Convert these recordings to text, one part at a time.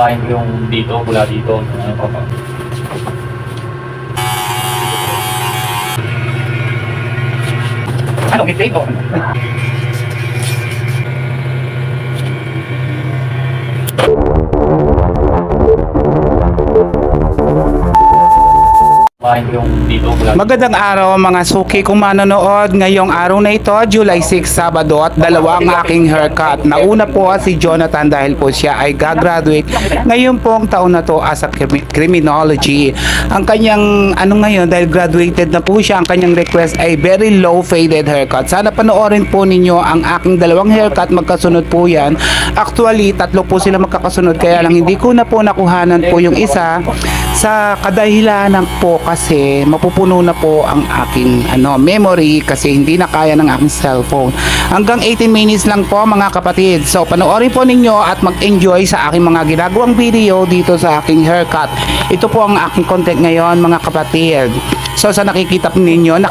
Kain ko yung dito, mula dito. Ano pa pa. Ano, hit o ano? Kain ko yung dito, mula dito. Magandang araw mga suki kung manonood ngayong araw na ito, July 6, Sabado at dalawa ang aking haircut. Nauna po si Jonathan dahil po siya ay gagraduate ngayon pong taon na to as a criminology. Ang kanyang ngayon dahil graduated na po siya, ang kanyang request ay very low faded haircut. Sana panoorin po ninyo ang aking dalawang haircut, magkasunod po yan. Actually, tatlo po sila magkakasunod kaya lang hindi ko na po nakuhanan po yung isa sa kadahilanan po kasi mapupuno na po ang aking memory kasi hindi na kaya ng aking cellphone. Hanggang 18 minutes lang po mga kapatid. So panoorin po ninyo at mag-enjoy sa aking mga ginagawang video dito sa aking haircut. Ito po ang aking content ngayon mga kapatid. So sa nakikita po ninyo,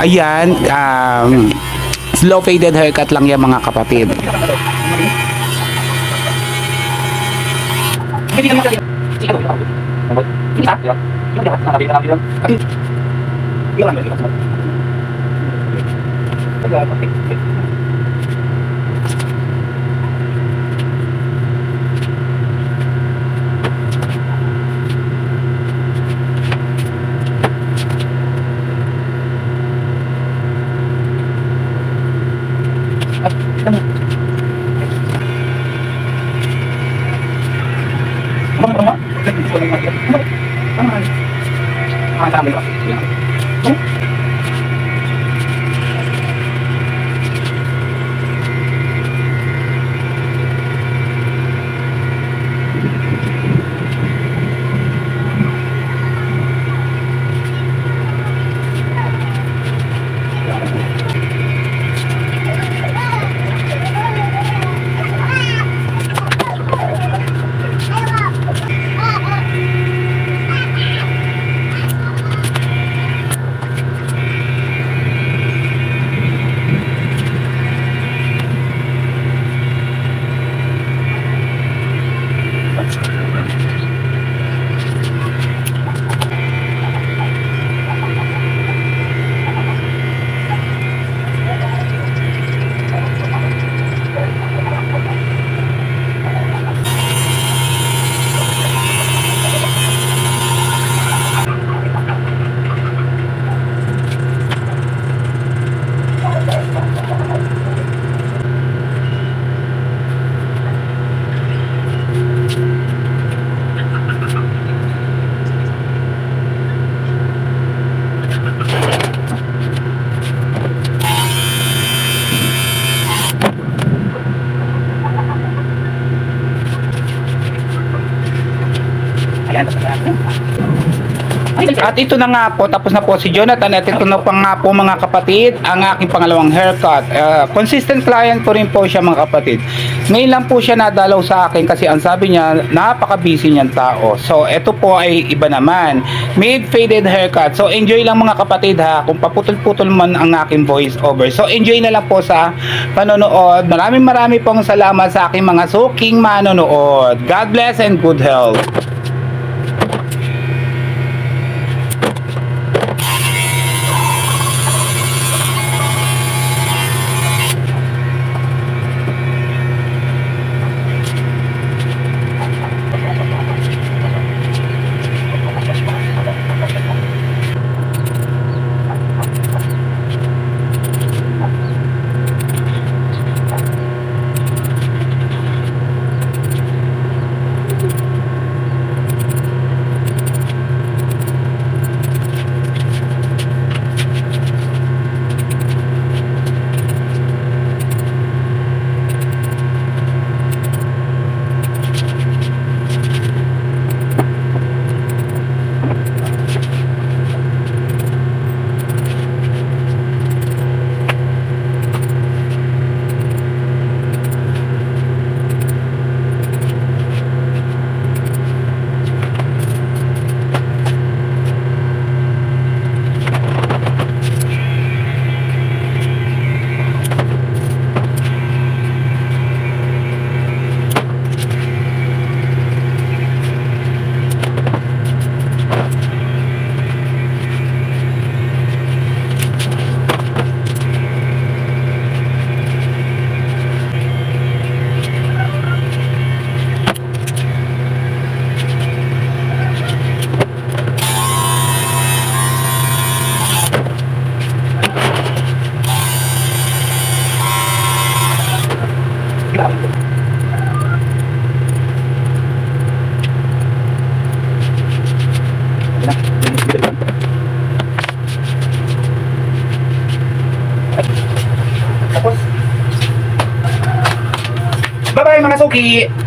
ayan, slow faded haircut lang yan mga kapatid. At ito na nga po, tapos na po si Jonathan at ito na pa nga po mga kapatid ang aking pangalawang haircut. Consistent client ko rin po siya mga kapatid. Ngayon lang po siya nadalaw sa akin kasi ang sabi niya napaka-busy niyang tao. So ito po ay iba naman, mid faded haircut. So enjoy lang mga kapatid ha, kung paputol-putol man ang aking voice over. So enjoy na lang po sa panonood. Maraming pong salamat sa aking mga suking manonood. God bless and good health. Suki!